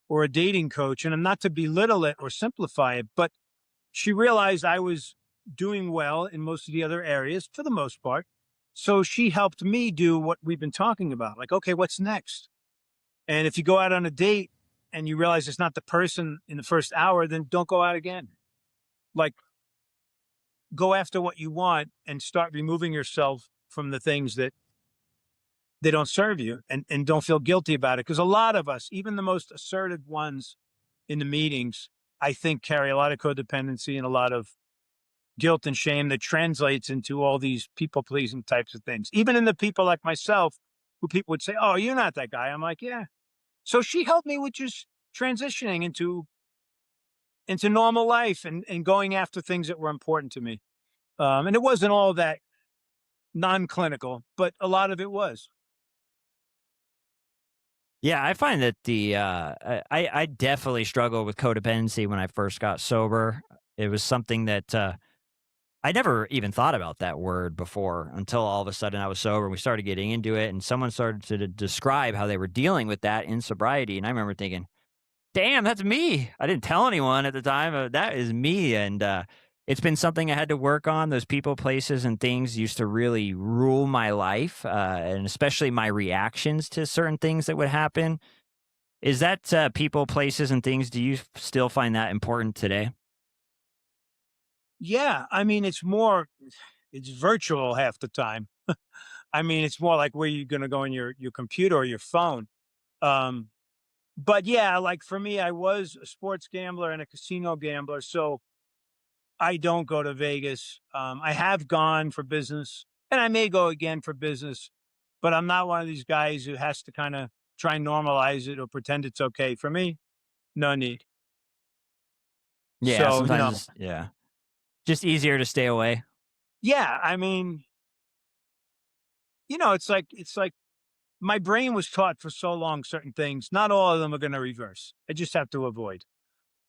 or a dating coach. And I'm not to belittle it or simplify it, but she realized I was doing well in most of the other areas for the most part. So she helped me do what we've been talking about. Like, okay, what's next? And if you go out on a date and you realize it's not the person in the first hour, then don't go out again. Like, go after what you want and start removing yourself from the things that they don't serve you, and don't feel guilty about it. Because a lot of us, even the most assertive ones in the meetings, I think carry a lot of codependency and a lot of guilt and shame that translates into all these people pleasing types of things. Even in the people like myself, who people would say, oh, you're not that guy. I'm like, yeah. So she helped me with just transitioning into normal life and going after things that were important to me. And it wasn't all that non-clinical, but a lot of it was. Yeah, I find that I definitely struggled with codependency when I first got sober. It was something that I never even thought about that word before until all of a sudden I was sober and we started getting into it, and someone started to describe how they were dealing with that in sobriety. And I remember thinking, damn, that's me. I didn't tell anyone at the time. That is me. And it's been something I had to work on. Those people, places, and things used to really rule my life, and especially my reactions to certain things that would happen. Is that people, places, and things? Do you still find that important today? Yeah, I mean, it's virtual half the time. I mean, it's more like where you're going to go on your computer or your phone. Um, but yeah, like for me, I was a sports gambler and a casino gambler, so I don't go to Vegas. I have gone for business, and I may go again for business, but I'm not one of these guys who has to kind of try and normalize it or pretend it's okay. For me, no need. Yeah, So, sometimes yeah, just easier to stay away. yeah, I mean, it's like my brain was taught for so long certain things. Not all of them are going to reverse. I just have to avoid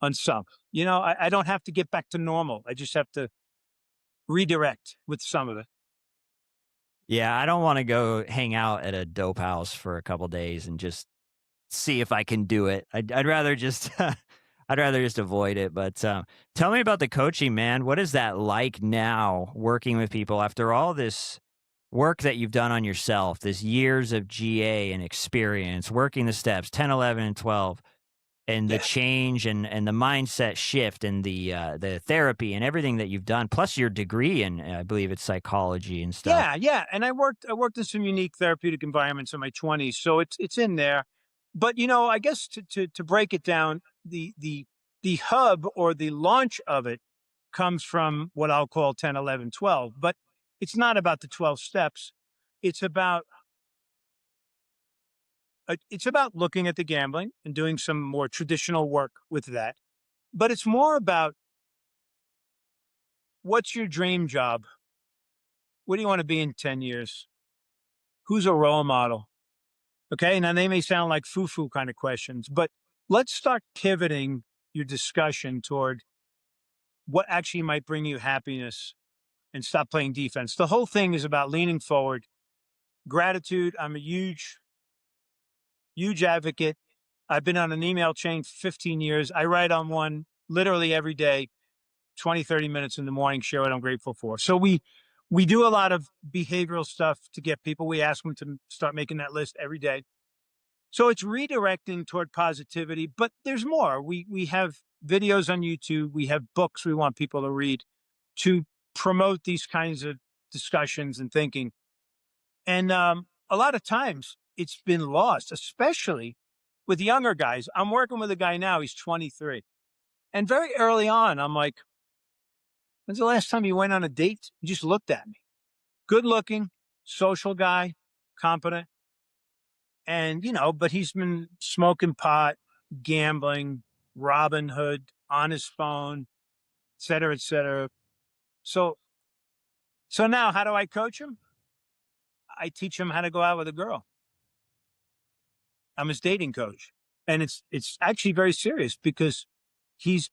on some. I don't have to get back to normal. I just have to redirect with some of it. Yeah, I don't want to go hang out at a dope house for a couple days and just see if I can do it. I'd rather just I'd rather just avoid it. But tell me about the coaching, man. What is that like now, working with people after all this work that you've done on yourself, this years of GA and experience, working the steps 10, 11, and 12, and the Yeah. change and the mindset shift and the therapy and everything that you've done, plus your degree in I believe it's psychology and stuff. Yeah, yeah, and I worked in some unique therapeutic environments in my 20s, so it's in there. But I guess to break it down, the hub or the launch of it comes from what I'll call 10, 11, 12. But it's not about the 12 steps. It's about it's about looking at the gambling and doing some more traditional work with that. But it's more about what's your dream job? What do you want to be in 10 years? Who's a role model? Okay. Now they may sound like foo foo kind of questions, but let's start pivoting your discussion toward what actually might bring you happiness and stop playing defense. The whole thing is about leaning forward. Gratitude. I'm a huge advocate. I've been on an email chain for 15 years. I write on one literally every day, 20, 30 minutes in the morning, share what I'm grateful for. So we do a lot of behavioral stuff to get people. We ask them to start making that list every day. So it's redirecting toward positivity, but there's more. We have videos on YouTube. We have books we want people to read to promote these kinds of discussions and thinking. And a lot of times it's been lost, especially with younger guys. I'm working with a guy now, he's 23. And very early on, I'm like, when's the last time you went on a date? You just looked at me. Good looking, social guy, competent. And, but he's been smoking pot, gambling, Robin Hood, on his phone, et cetera, et cetera. So, so now how do I coach him? I teach him how to go out with a girl. I'm his dating coach. And it's actually very serious because he's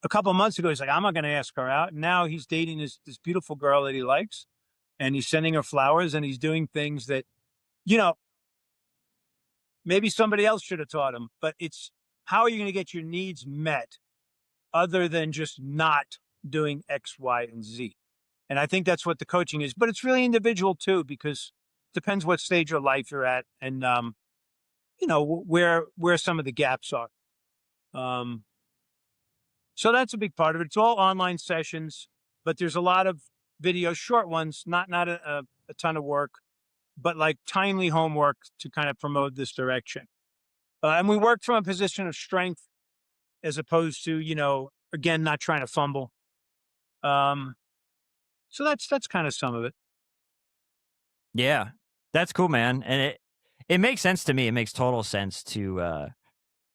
a couple of months ago, he's like, I'm not going to ask her out. And now he's dating this beautiful girl that he likes and he's sending her flowers and he's doing things that, you know, maybe somebody else should have taught him, but it's how are you going to get your needs met other than just not doing X, Y, and Z? And I think that's what the coaching is, but it's really individual too, because it depends what stage of life you're at and, where some of the gaps are. So that's a big part of it. It's all online sessions, but there's a lot of videos, short ones, not a ton of work, but like timely homework to kind of promote this direction. And we work from a position of strength as opposed to, again, not trying to fumble. So that's kind of some of it. Yeah, that's cool, man. And it makes sense to me. It makes total sense to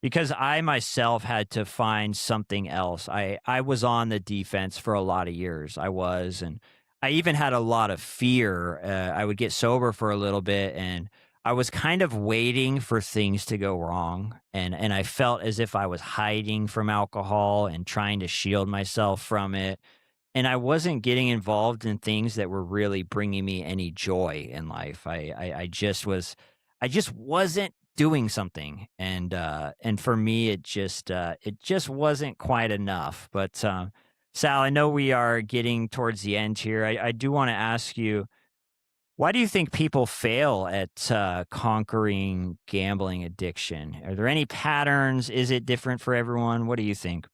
because I myself had to find something else. I was on the defense for a lot of years. I was, and I even had a lot of fear. I would get sober for a little bit, and I was kind of waiting for things to go wrong, and I felt as if I was hiding from alcohol and trying to shield myself from it. And I wasn't getting involved in things that were really bringing me any joy in life. I just wasn't doing something, and for me, it just wasn't quite enough. But Sal, I know we are getting towards the end here. I do want to ask you, why do you think people fail at conquering gambling addiction? Are there any patterns? Is it different for everyone? What do you think?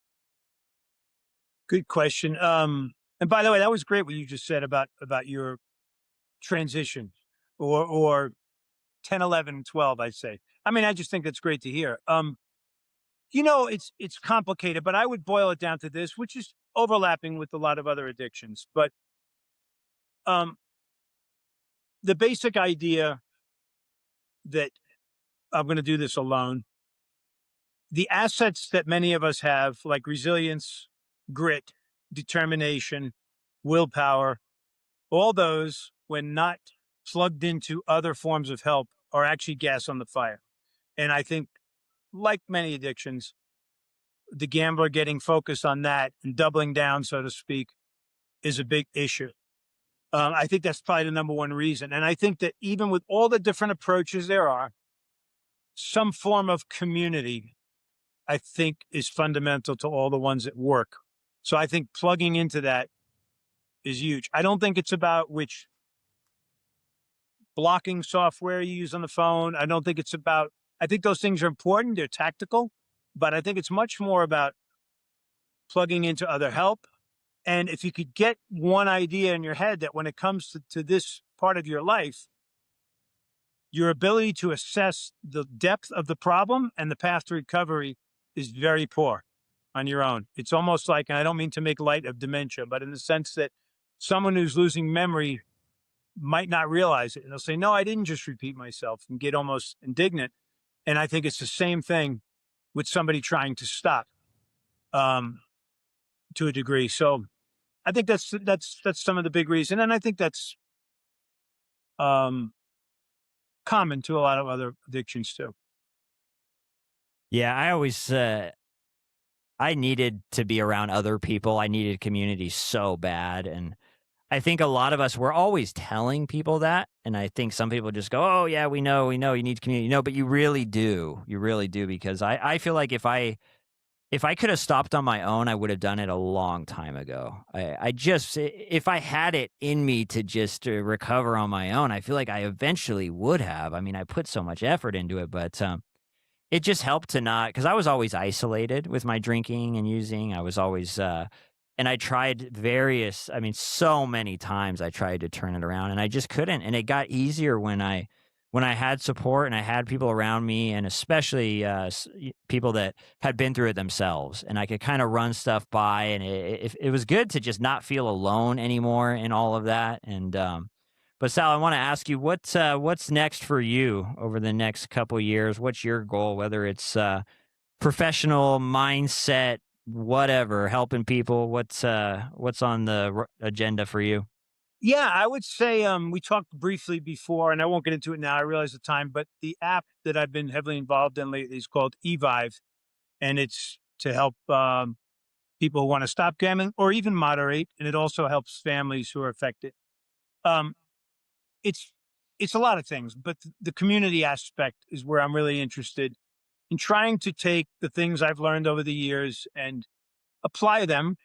Good question. And by the way, that was great what you just said about your transition or 10, 11, 12, I'd say. I mean, I just think that's great to hear. It's complicated, but I would boil it down to this, which is overlapping with a lot of other addictions. But um, the basic idea that I'm going to do this alone, the assets that many of us have, like resilience, grit, determination, willpower, all those, when not plugged into other forms of help, are actually gas on the fire. And I think, like many addictions, the gambler getting focused on that and doubling down, so to speak, is a big issue. I think that's probably the number one reason. And I think that even with all the different approaches there are, some form of community, I think, is fundamental to all the ones that work. So I think plugging into that is huge. I don't think it's about which blocking software you use on the phone. I think those things are important. They're tactical, but I think it's much more about plugging into other help. And if you could get one idea in your head that when it comes to this part of your life, your ability to assess the depth of the problem and the path to recovery is very poor on your own. It's almost like, and I don't mean to make light of dementia, but in the sense that someone who's losing memory might not realize it. And they'll say, no, I didn't just repeat myself, and get almost indignant. And I think it's the same thing with somebody trying to stop to a degree. So I think that's some of the big reason. And I think that's common to a lot of other addictions too. Yeah, I I needed to be around other people. I needed community so bad. And I think a lot of us, we're always telling people that. And I think some people just go, oh, yeah, we know you need community. No, but you really do. You really do. Because I feel like if I could have stopped on my own, I would have done it a long time ago. I just, if I had it in me to just recover on my own, I feel like I eventually would have. I mean, I put so much effort into it, but it just helped to not, because I was always isolated with my drinking and using. I was always, and I tried I mean, so many times I tried to turn it around and I just couldn't. And it got easier when I had support and I had people around me, and especially people that had been through it themselves, and I could kind of run stuff by, and it was good to just not feel alone anymore in all of that. And but Sal, I want to ask you what's next for you over the next couple years. What's your goal? Whether it's professional mindset, whatever, helping people. What's on the agenda for you? Yeah, I would say we talked briefly before, and I won't get into it now. I realize the time, but the app that I've been heavily involved in lately is called Evive, and it's to help people who want to stop gambling or even moderate, and it also helps families who are affected. Um, it's it's a lot of things, but the community aspect is where I'm really interested in trying to take the things I've learned over the years and apply them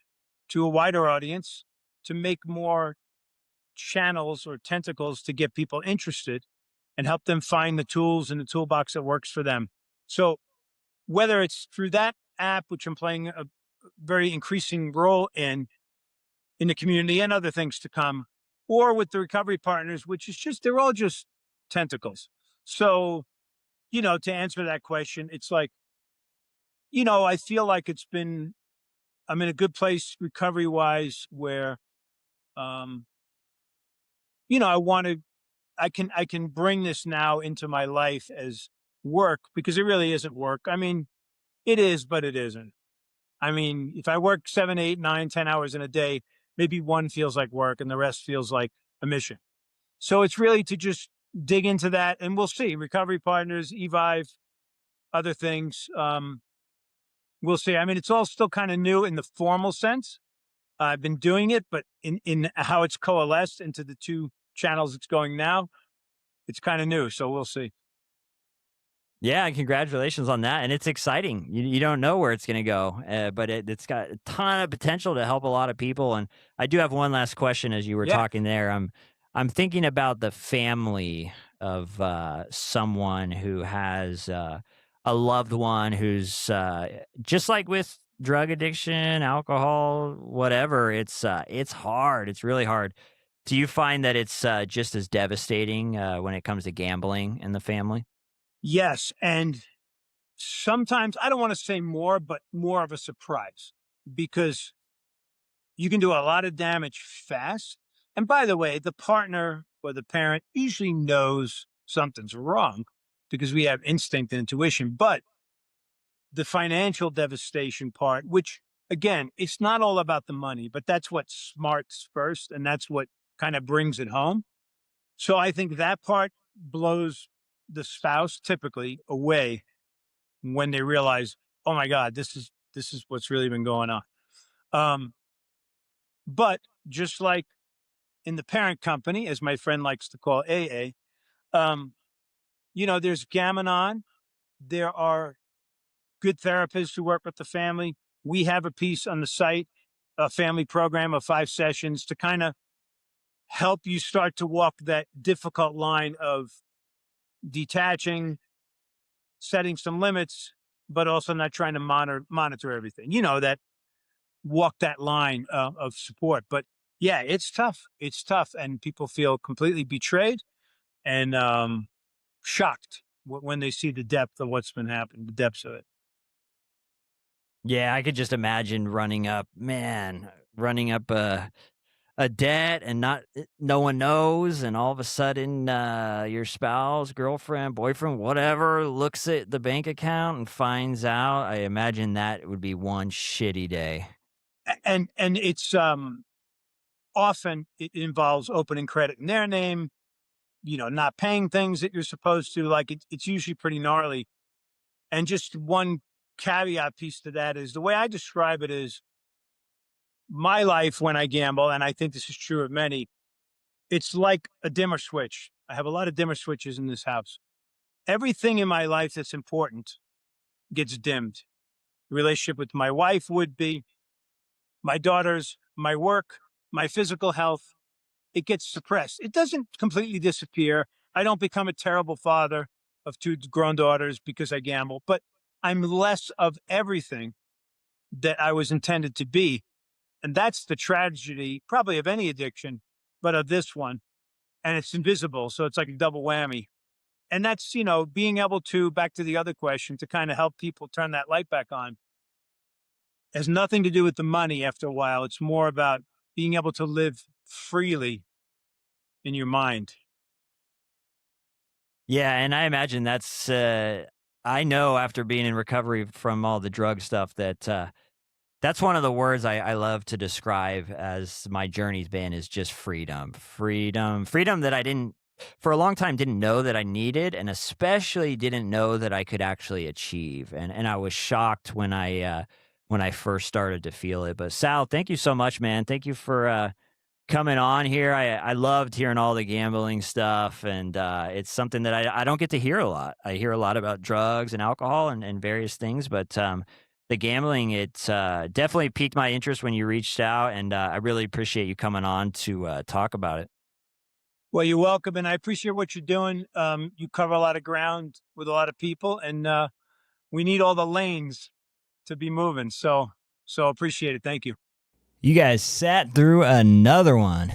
to a wider audience to make more channels or tentacles to get people interested and help them find the tools in the toolbox that works for them. So whether it's through that app, which I'm playing a very increasing role in the community and other things to come, or with the recovery partners, which is just, they're all just tentacles. So, to answer that question, it's like, I feel like I'm in a good place recovery wise where, um, I want to, I can bring this now into my life as work because it really isn't work. I mean, it is, but it isn't. I mean, if I work 7, 8, 9, 10 hours in a day, maybe one feels like work and the rest feels like a mission. So it's really to just dig into that, and we'll see. Recovery partners, Evive, other things. We'll see. I mean, it's all still kind of new in the formal sense. I've been doing it, but in how it's coalesced into the two channels it's going now, it's kind of new. So we'll see. Yeah, and congratulations on that. And it's exciting. You don't know where it's going to go, but it's got a ton of potential to help a lot of people. And I do have one last question as you were Yeah. talking there. I'm thinking about the family of someone who has a loved one who's just like with drug addiction, alcohol, whatever. It's hard. It's really hard. Do you find that it's just as devastating when it comes to gambling in the family? Yes. And sometimes I don't want to say more, but more of a surprise because you can do a lot of damage fast. And by the way, the partner or the parent usually knows something's wrong because we have instinct and intuition. But the financial devastation part, which again, it's not all about the money, but that's what smarts first. And that's what kind of brings it home. So I think that part blows the spouse typically away when they realize, oh my God, this is what's really been going on. Um, but just like in the parent company, as my friend likes to call AA, there's Gam-Anon. There are good therapists who work with the family. We have a piece on the site, a family program of 5 sessions to kind of help you start to walk that difficult line of detaching, setting some limits, but also not trying to monitor everything. That walk that line of support. But yeah, it's tough. It's tough, and people feel completely betrayed and shocked when they see the depth of what's been happening, the depths of it. Yeah, I could just imagine running up a debt and not no one knows, and all of a sudden your spouse, girlfriend, boyfriend, whatever looks at the bank account and finds out. I imagine that would be one shitty day. And it's often it involves opening credit in their name, not paying things that you're supposed to. Like it's usually pretty gnarly. And just one caveat piece to that is the way I describe it is my life when I gamble, and I think this is true of many, it's like a dimmer switch. I have a lot of dimmer switches in this house. Everything in my life that's important gets dimmed. Relationship with my wife would be, my daughters, my work, my physical health. It gets suppressed. It doesn't completely disappear. I don't become a terrible father of two grown daughters because I gamble, but I'm less of everything that I was intended to be. And that's the tragedy, probably of any addiction, but of this one. And it's invisible. So it's like a double whammy. And that's, being able to, back to the other question, to kind of help people turn that light back on. It has nothing to do with the money after a while. It's more about being able to live freely in your mind. Yeah, and I imagine that's I know after being in recovery from all the drug stuff that that's one of the words I love to describe as my journey's been is just freedom. Freedom that I didn't for a long time didn't know that I needed, and especially didn't know that I could actually achieve. And I was shocked when I first started to feel it. But Sal, thank you so much, man. Thank you for coming on here. I loved hearing all the gambling stuff, and it's something that I don't get to hear a lot. I hear a lot about drugs and alcohol and various things, but the gambling, it definitely piqued my interest when you reached out, and I really appreciate you coming on to talk about it. Well, you're welcome. And I appreciate what you're doing. You cover a lot of ground with a lot of people, and we need all the lanes to be moving. So appreciate it. Thank you. You guys sat through another one.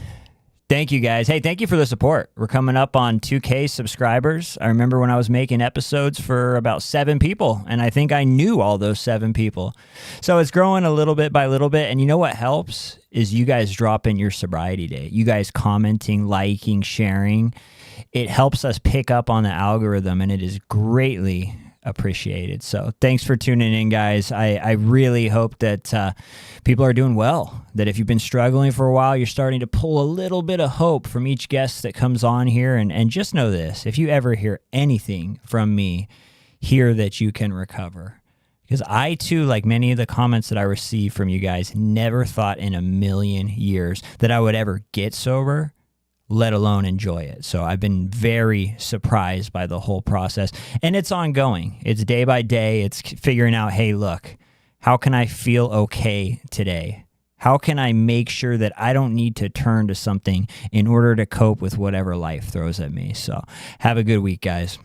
Thank you, guys. Hey, thank you for the support. We're coming up on 2K subscribers. I remember when I was making episodes for about 7 people, and I think I knew all those 7 people. So it's growing a little bit by little bit, and you know what helps is you guys dropping your sobriety date. You guys commenting, liking, sharing. It helps us pick up on the algorithm, and it is greatly appreciated. So thanks for tuning in, guys. I really hope that people are doing well, that if you've been struggling for a while, you're starting to pull a little bit of hope from each guest that comes on here. And just know this, if you ever hear anything from me, hear that you can recover. Because I too, like many of the comments that I received from you guys, never thought in a million years that I would ever get sober, let alone enjoy it. So I've been very surprised by the whole process, and it's ongoing. It's day by day. It's figuring out, hey, look, how can I feel okay today? How can I make sure that I don't need to turn to something in order to cope with whatever life throws at me? So have a good week, guys.